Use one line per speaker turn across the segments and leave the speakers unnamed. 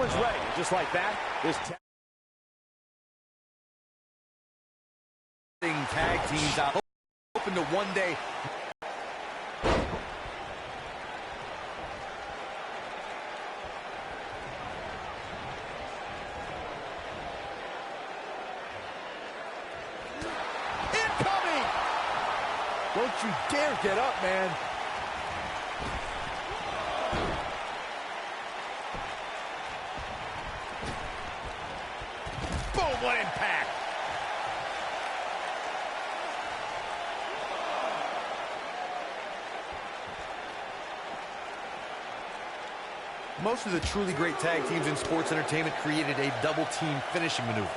camera's ready. Just like that, this
tag teams out, open to one day.
incoming! Don't you dare get up, man. Boom, what impact!
Most of the truly great tag teams in sports entertainment created a double-team finishing maneuver.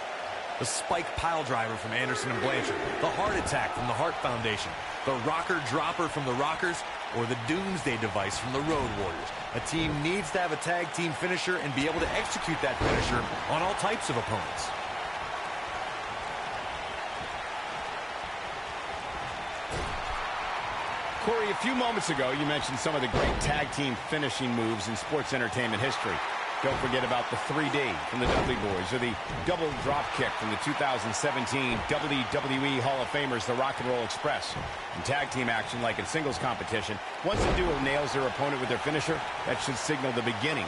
The spike pile driver from Anderson and Blanchard, the heart attack from the Hart Foundation, the rocker dropper from the Rockers, or the doomsday device from the Road Warriors. A team needs to have a tag team finisher and be able to execute that finisher on all types of opponents.
Corey, a few moments ago, you mentioned some of the great tag team finishing moves in sports entertainment history. Don't forget about the 3D from the Dudley Boys, or the double drop kick from the 2017 WWE Hall of Famers, the Rock and Roll Express. In tag team action, like in singles competition, once a duo nails their opponent with their finisher, that should signal the beginning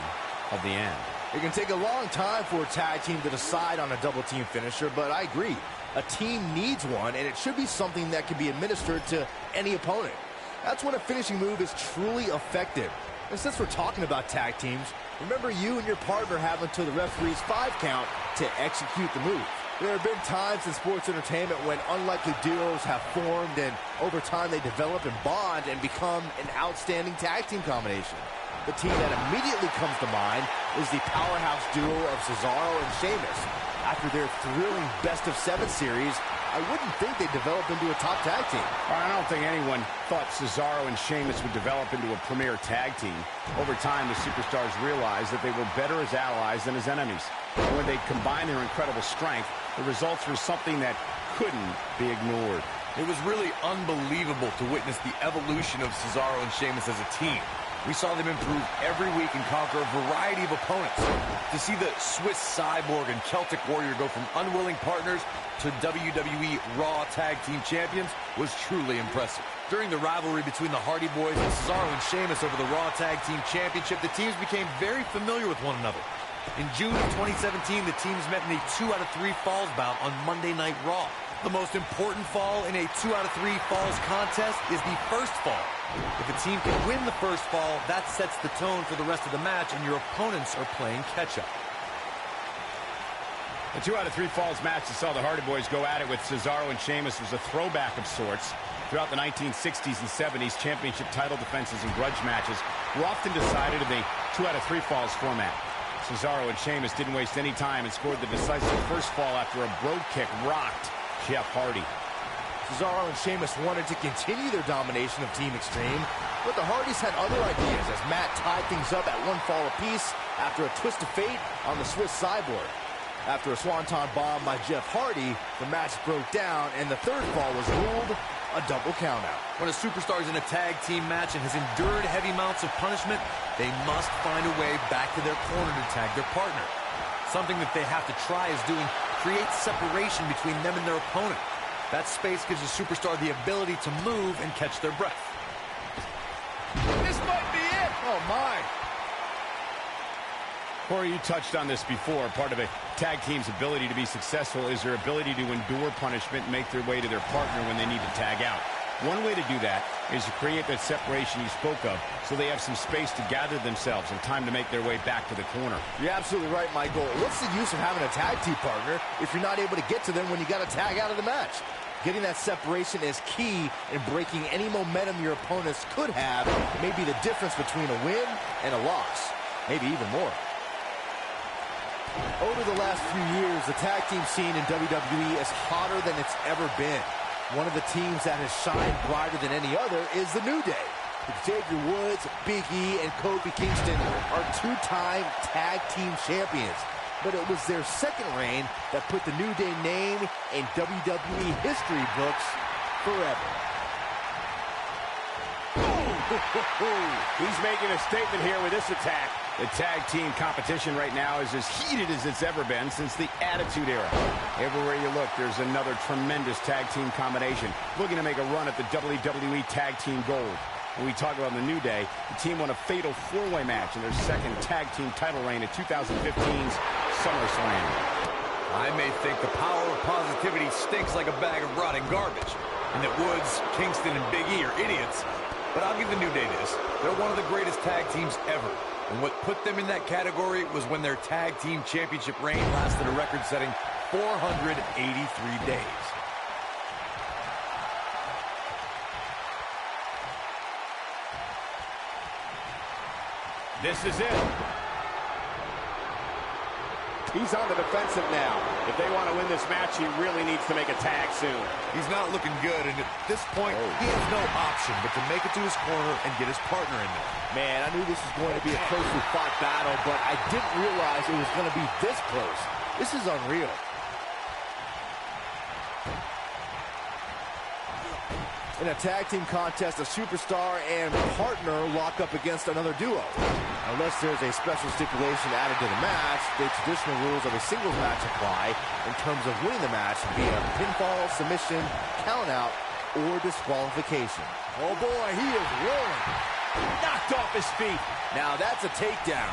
of the end.
It can take a long time for a tag team to decide on a double team finisher, but I agree. A team needs one, and it should be something that can be administered to any opponent. That's when a finishing move is truly effective. And since we're talking about tag teams, remember you and your partner have until the referee's 5 count to execute the move. There have been times in sports entertainment when unlikely duos have formed, and over time they develop and bond and become an outstanding tag team combination. The team that immediately comes to mind is the powerhouse duo of Cesaro and Sheamus. After their thrilling best-of-7 series, I wouldn't think they developed into a top tag team.
I don't think anyone thought Cesaro and Sheamus would develop into a premier tag team. Over time, the superstars realized that they were better as allies than as enemies. And when they combined their incredible strength, the results were something that couldn't be ignored.
It was really unbelievable to witness the evolution of Cesaro and Sheamus as a team. We saw them improve every week and conquer a variety of opponents. To see the Swiss Cyborg and Celtic Warrior go from unwilling partners to WWE Raw Tag Team Champions was truly impressive. During the rivalry between the Hardy Boys and Cesaro and Sheamus over the Raw Tag Team Championship, the teams became very familiar with one another. In June of 2017, the teams met in a 2 out of 3 falls bout on Monday Night Raw. The most important fall in a 2 out of 3 falls contest is the first fall. If a team can win the first fall, that sets the tone for the rest of the match, and your opponents are playing catch-up.
The 2 out of 3 falls match that saw the Hardy Boys go at it with Cesaro and Sheamus was a throwback of sorts. Throughout the 1960s and 70s, championship title defenses and grudge matches were often decided in the 2 out of 3 falls format. Cesaro and Sheamus didn't waste any time and scored the decisive first fall after a brogue kick rocked Jeff Hardy.
Cesaro and Sheamus wanted to continue their domination of Team Extreme, but the Hardys had other ideas as Matt tied things up at 1 fall apiece after a twist of fate on the Swiss Cyborg. After a swanton bomb by Jeff Hardy, the match broke down, and the third fall was ruled a double countout.
When a superstar is in a tag team match and has endured heavy amounts of punishment, they must find a way back to their corner to tag their partner. Something that they have to try is doing create separation between them and their opponent. That space gives a superstar the ability to move and catch their breath.
This might be it! Oh, my! Corey, you touched on this before. Part of a tag team's ability to be successful is their ability to endure punishment and make their way to their partner when they need to tag out. One way to do that is to create that separation you spoke of so they have some space to gather themselves and time to make their way back to the corner.
You're absolutely right, Michael. What's the use of having a tag team partner if you're not able to get to them when you got to tag out of the match? Getting that separation is key in breaking any momentum your opponents could have. Maybe the difference between a win and a loss. Maybe even more. Over the last few years, the tag team scene in WWE is hotter than it's ever been. One of the teams that has shined brighter than any other is the New Day. Xavier Woods, Big E, and Kofi Kingston are 2-time tag team champions. But it was their second reign that put the New Day name in WWE history books forever.
Oh, He's making a statement here with this attack. The tag team competition right now is as heated as it's ever been since the Attitude Era. Everywhere you look, there's another tremendous tag team combination looking to make a run at the WWE Tag Team Gold. When we talk about the New Day, the team won a fatal four-way match in their second tag team title reign at 2015's SummerSlam.
I may think the power of positivity stinks like a bag of rotting garbage, and that Woods, Kingston, and Big E are idiots, but I'll give the New Day this. They're one of the greatest tag teams ever, and what put them in that category was when their tag team championship reign lasted a record-setting 483 days.
This is it. He's on the defensive now. If they want to win this match, he really needs to make a tag soon.
He's not looking good, and at this point, he has no option but to make it to his corner and get his partner in there.
Man, I knew this was going to be a closely fought battle, but I didn't realize it was going to be this close. This is unreal. In a tag team contest, a superstar and partner lock up against another duo. Unless there's a special stipulation added to the match, the traditional rules of a singles match apply in terms of winning the match via pinfall, submission, countout, or disqualification.
Oh boy, he is rolling. Knocked off his feet.
Now that's a takedown.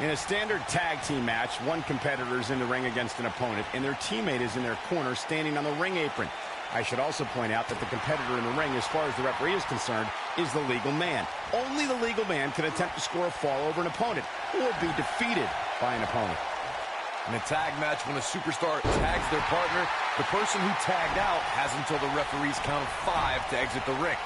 In a standard tag team match, one competitor is in the ring against an opponent, and their teammate is in their corner standing on the ring apron. I should also point out that the competitor in the ring, as far as the referee is concerned, is the legal man. Only the legal man can attempt to score a fall over an opponent or be defeated by an opponent.
In a tag match, when a superstar tags their partner, the person who tagged out has until the referee's count of 5 to exit the ring.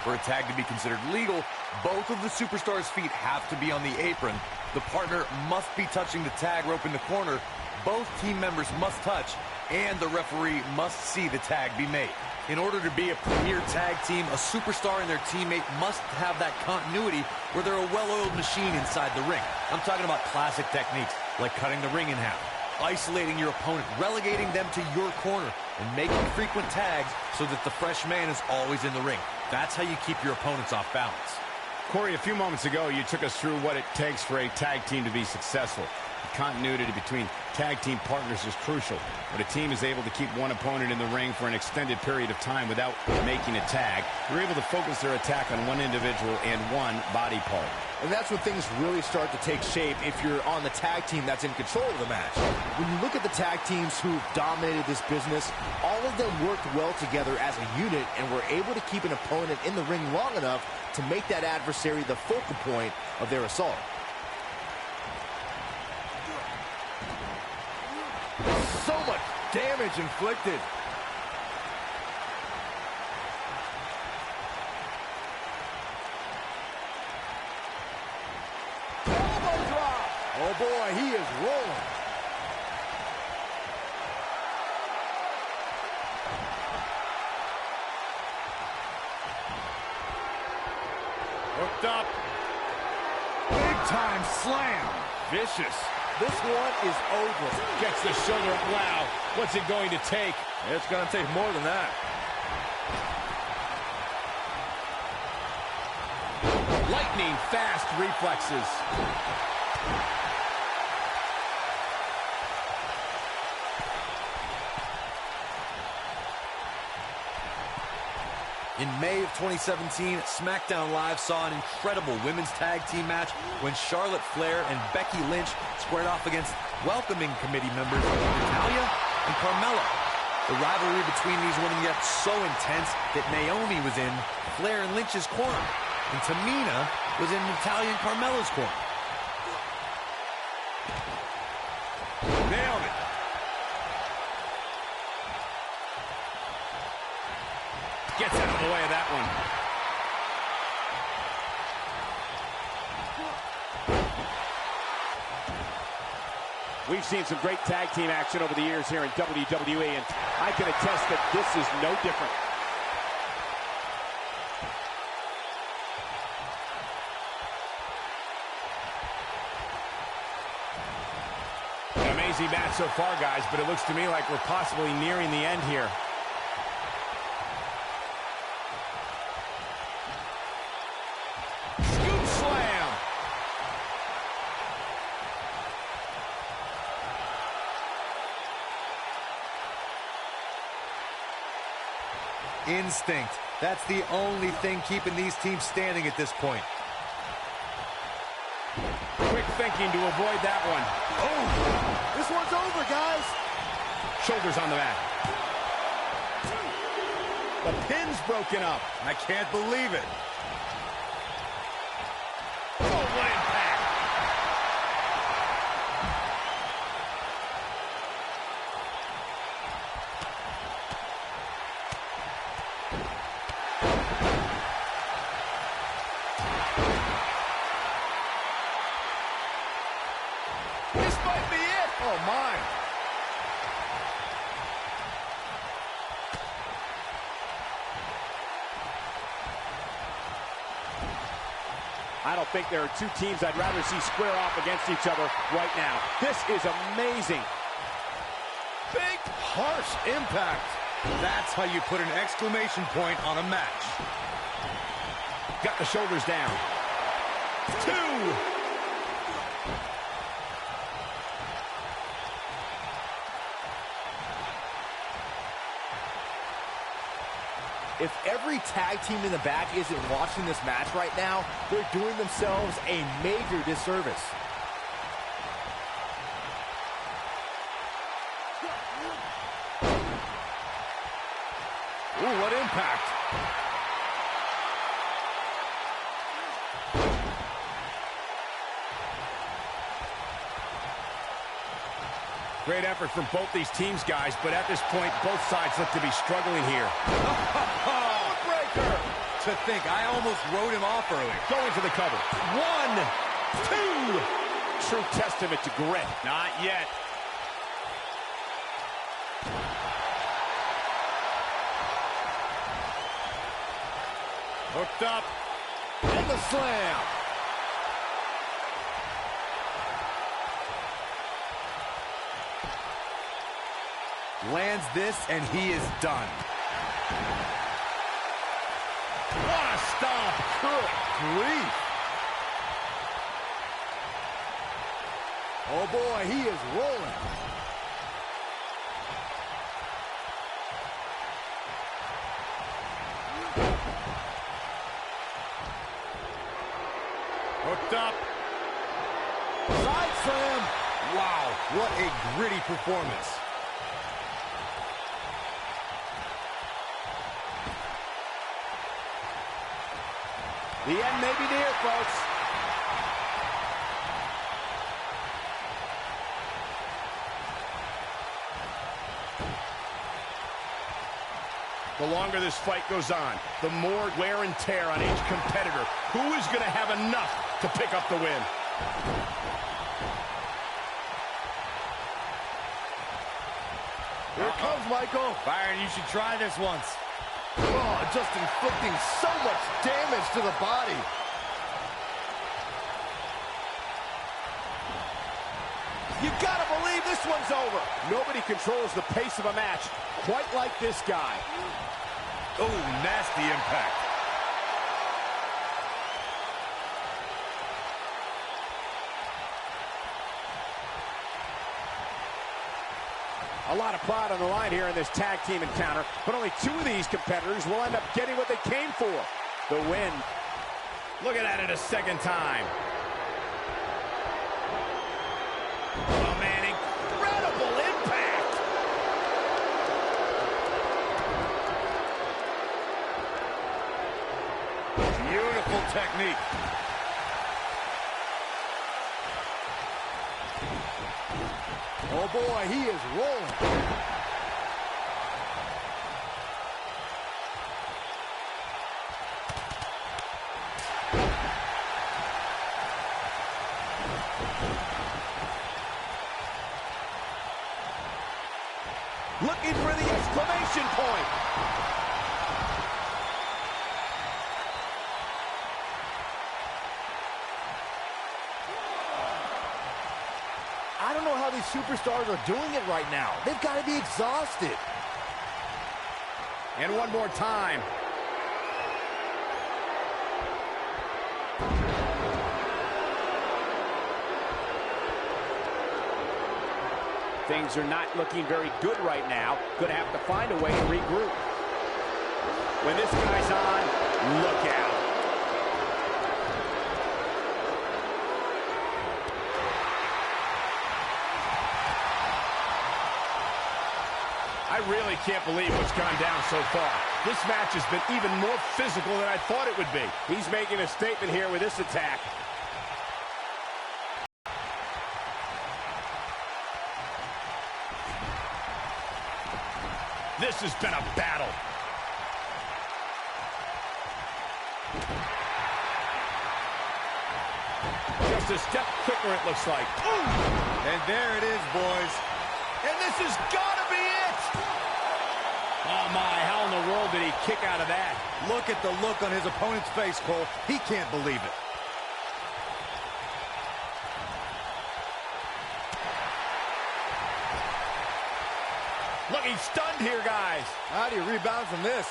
For a tag to be considered legal, both of the superstars' feet have to be on the apron. The partner must be touching the tag rope in the corner. Both team members must touch, and the referee must see the tag be made. In order to be a premier tag team, a superstar and their teammate must have that continuity where they're a well-oiled machine inside the ring. I'm talking about classic techniques like cutting the ring in half, isolating your opponent, relegating them to your corner, and making frequent tags so that the fresh man is always in the ring. That's how you keep your opponents off balance.
Corey, a few moments ago, you took us through what it takes for a tag team to be successful. The continuity between tag team partners is crucial. When a team is able to keep one opponent in the ring for an extended period of time without making a tag, they're able to focus their attack on one individual and one body part.
And that's when things really start to take shape if you're on the tag team that's in control of the match. When you look at the tag teams who've dominated this business, all of them worked well together as a unit and were able to keep an opponent in the ring long enough to make that adversary the focal point of their assault. So much damage inflicted. Elbow drop. Oh boy, he is rolling.
Hooked up. Big time slam. Vicious.
This one is over.
Gets the shoulder up loud. What's it going to take?
It's going to take more than that.
Lightning fast reflexes.
In May of 2017, SmackDown Live saw an incredible women's tag team match when Charlotte Flair and Becky Lynch squared off against welcoming committee members Natalya and Carmella. The rivalry between these women got so intense that Naomi was in Flair and Lynch's corner, and Tamina was in Natalya and Carmella's corner.
Nailed it. Gets out of the way of that one. We've seen some great tag team action over the years here in WWE, and I can attest that this is no different. An amazing match so far, guys, but it looks to me like we're possibly nearing the end here.
instinct. That's the only thing keeping these teams standing at this point.
Quick thinking to avoid that one.
Oh, this one's over, guys.
Shoulders on the mat. The pin's broken up.
I can't believe it.
Oh, what impact. This might be it.
Oh, my.
I don't think there are two teams I'd rather see square off against each other right now. This is amazing.
Big, harsh impact.
That's how you put an exclamation point on a match.
Got the shoulders down. 2.
If every tag team in the back isn't watching this match right now, they're doing themselves a major disservice.
Ooh, what impact. Great effort from both these teams, guys, but at this point, both sides look to be struggling here.
Breaker!
To think, I almost wrote him off earlier.
Going to the cover. 1, 2. True testament to grit. Not yet. Hooked up.
And the slam.
Lands this, and he is done.
What a stop. Good grief. Oh, boy, he is rolling.
Hooked up.
Side slam.
Wow, what a gritty performance.
The end may be near, folks. The longer this fight goes on, the more wear and tear on each competitor. Who is going to have enough to pick up the win?
Here it comes, Michael.
Byron, you should try this once.
Oh, just inflicting so much damage to the body.
You gotta believe this one's over. Nobody controls the pace of a match quite like this guy.
Oh, nasty impact.
A lot of pride on the line here in this tag team encounter, but only 2 of these competitors will end up getting what they came for, the win. Look at that a second time. Oh, man, incredible impact.
Beautiful technique.
Oh, boy, he is rolling.
Looking for the exclamation point.
I don't know how these superstars are doing it right now. They've got to be exhausted.
And one more time. Things are not looking very good right now. Gonna have to find a way to regroup. When this guy's on, look out. I really can't believe what's gone down so far. This match has been even more physical than I thought it would be. He's making a statement here with this attack. This has been a battle. Just a step quicker, it looks like. Ooh!
And there it is, boys.
And this has got to be it! Oh, my, how in the world did he kick out of that?
Look at the look on his opponent's face, Cole. He can't believe it.
Look, he's stunned here, guys.
How do you rebound from this?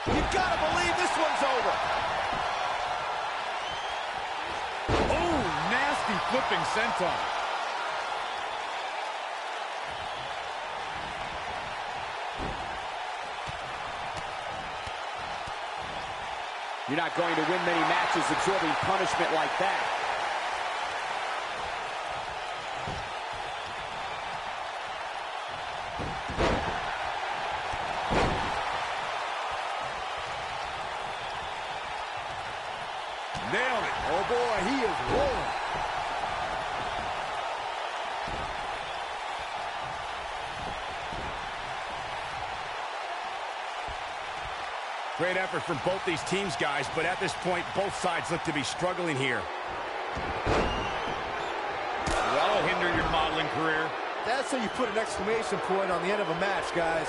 You've got to believe this one's over.
Oh, nasty flipping senton.
You're not going to win many matches absorbing punishment like that.
Nailed it.
Oh, boy, he is rolling.
Great effort from both these teams, guys, but at this point, both sides look to be struggling here.
That'll hinder your modeling career.
That's how you put an exclamation point on the end of a match, guys.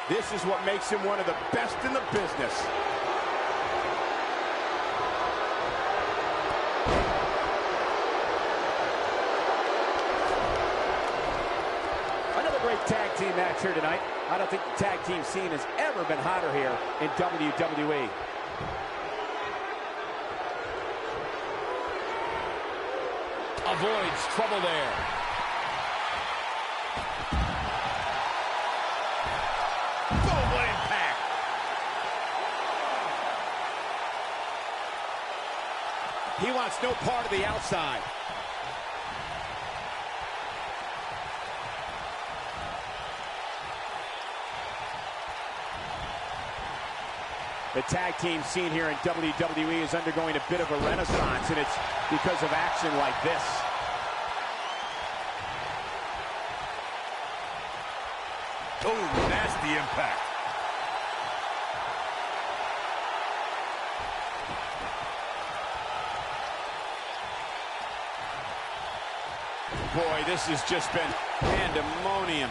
This is what makes him one of the best in the business. Another great tag team match here tonight. I don't think the tag team scene has ever been hotter here in WWE. Avoids trouble there. Oh, what impact! He wants no part of the outside. The tag team scene here in WWE is undergoing a bit of a renaissance, and it's because of action like this.
Oh, nasty impact.
Boy, this has just been pandemonium.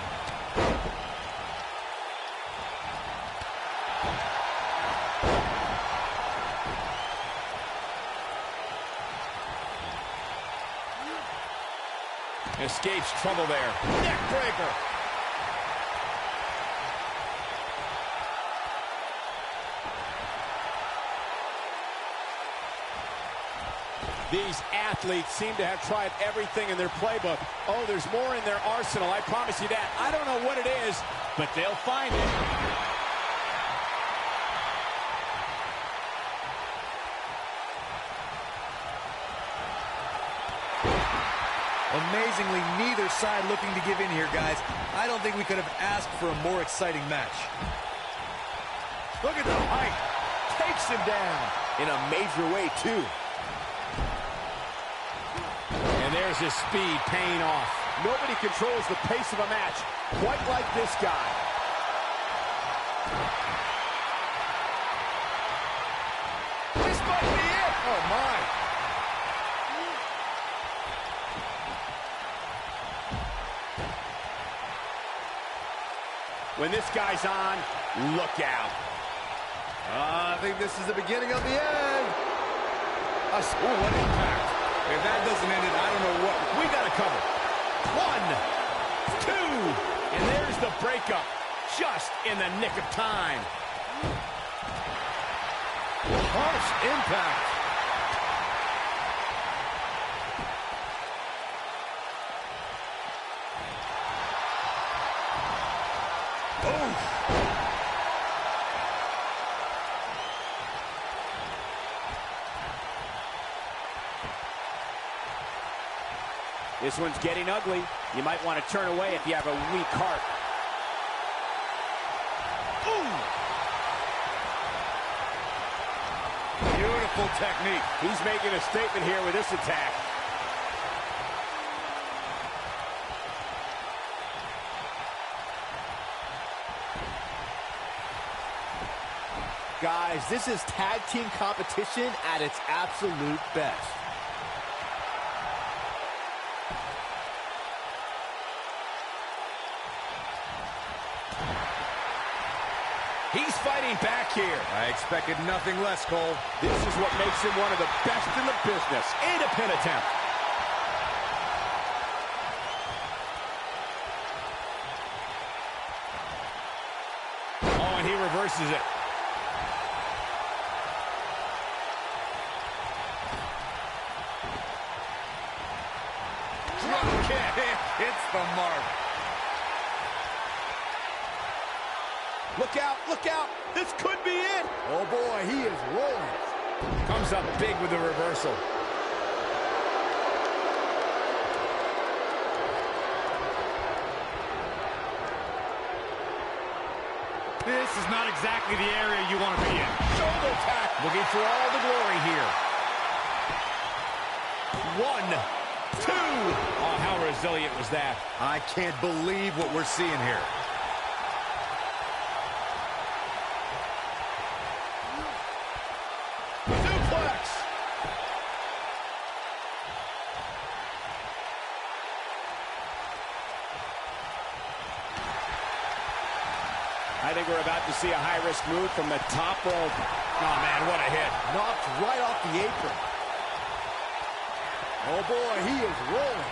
Escapes trouble there. Neck breaker. These athletes seem to have tried everything in their playbook. Oh, there's more in their arsenal, I promise you that. I don't know what it is, but they'll find it.
Amazingly, neither side looking to give in here, guys. I don't think we could have asked for a more exciting match. Look at the height. Takes him down.
In a major way, too.
And there's his speed paying off. Nobody controls the pace of a match quite like this guy. This might be it. Oh, my. When this guy's on, look out.
I think this is the beginning of the end.
Oh, what impact. If that doesn't end it, I don't know what.
We got to cover. 1, 2, and there's the breakup. Just in the nick of time.
Harsh impact.
This one's getting ugly. You might want to turn away if you have a weak heart.
Ooh. Beautiful technique.
He's making a statement here with this attack.
Guys, this is tag team competition at its absolute best.
He's fighting back here.
I expected nothing less, Cole.
This is what makes him one of the best in the business. And a pin attempt. Oh, and he reverses it.
Drop kick. Hits the mark.
Look out, look out. This could be it. Oh, boy, he is rolling.
Comes up big with the reversal.
This is not exactly the area you want to be in.
Shoulder tack. Looking for all the glory here. 1, 2. Oh, how resilient was that?
I can't believe what we're seeing here.
Suplex. I think we're about to see a high-risk move from the top rope. Oh, man, what a hit.
Knocked right off the apron. Oh, boy, he is rolling.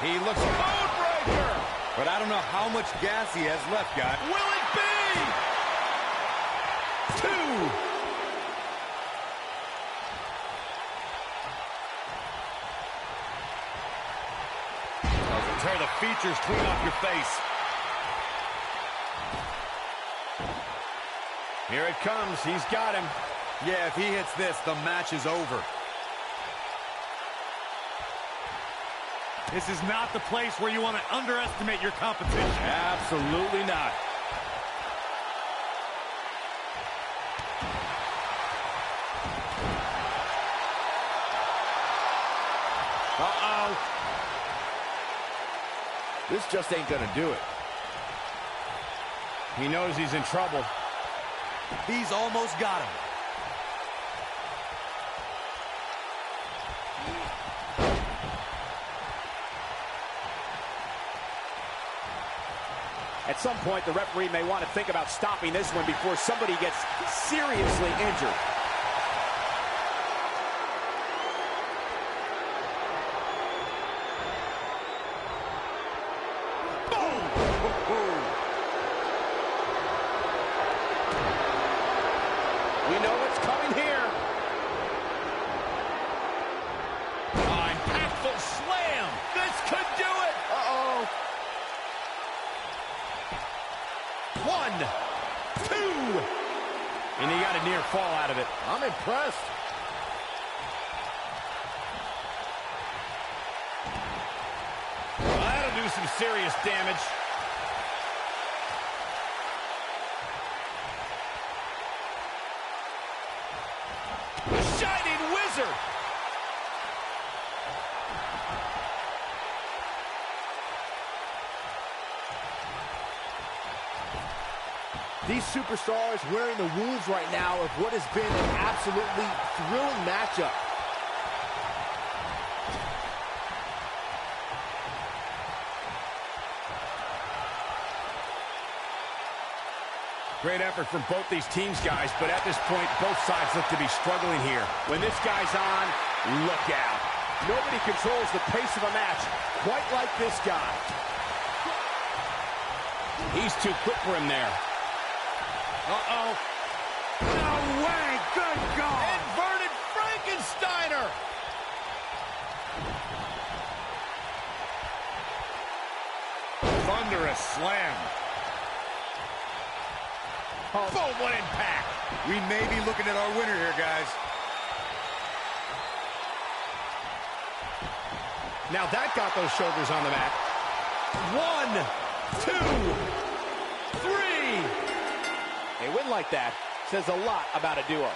He looks a bone breaker. But I don't know how much gas he has left, guys.
Will it be? 2.
Doesn't tear the features clean off your face.
Here it comes. He's got him.
Yeah, if he hits this, the match is over. This is not the place where you want to underestimate your competition.
Absolutely not. Uh-oh.
This just ain't gonna do it.
He knows he's in trouble.
He's almost got him.
At some point, the referee may want to think about stopping this one before somebody gets seriously injured. We know what's coming here. Oh, impactful slam. This could do it. Uh-oh. 1, 2. And he got a near fall out of it.
I'm impressed.
Well, that'll do some serious damage. The Shining Wizard.
These superstars wearing the wounds right now of what has been an absolutely thrilling matchup.
Great effort from both these teams, guys, but at this point, both sides look to be struggling here. When this guy's on, look out. Nobody controls the pace of a match quite like this guy. He's too quick for him there. Uh-oh.
No way! Good God!
Inverted Frankensteiner!
Thunderous slam.
Boom, what impact.
We may be looking at our winner here, guys.
Now that got those shoulders on the mat. 1, 2, 3.
A win like that says a lot about a duo.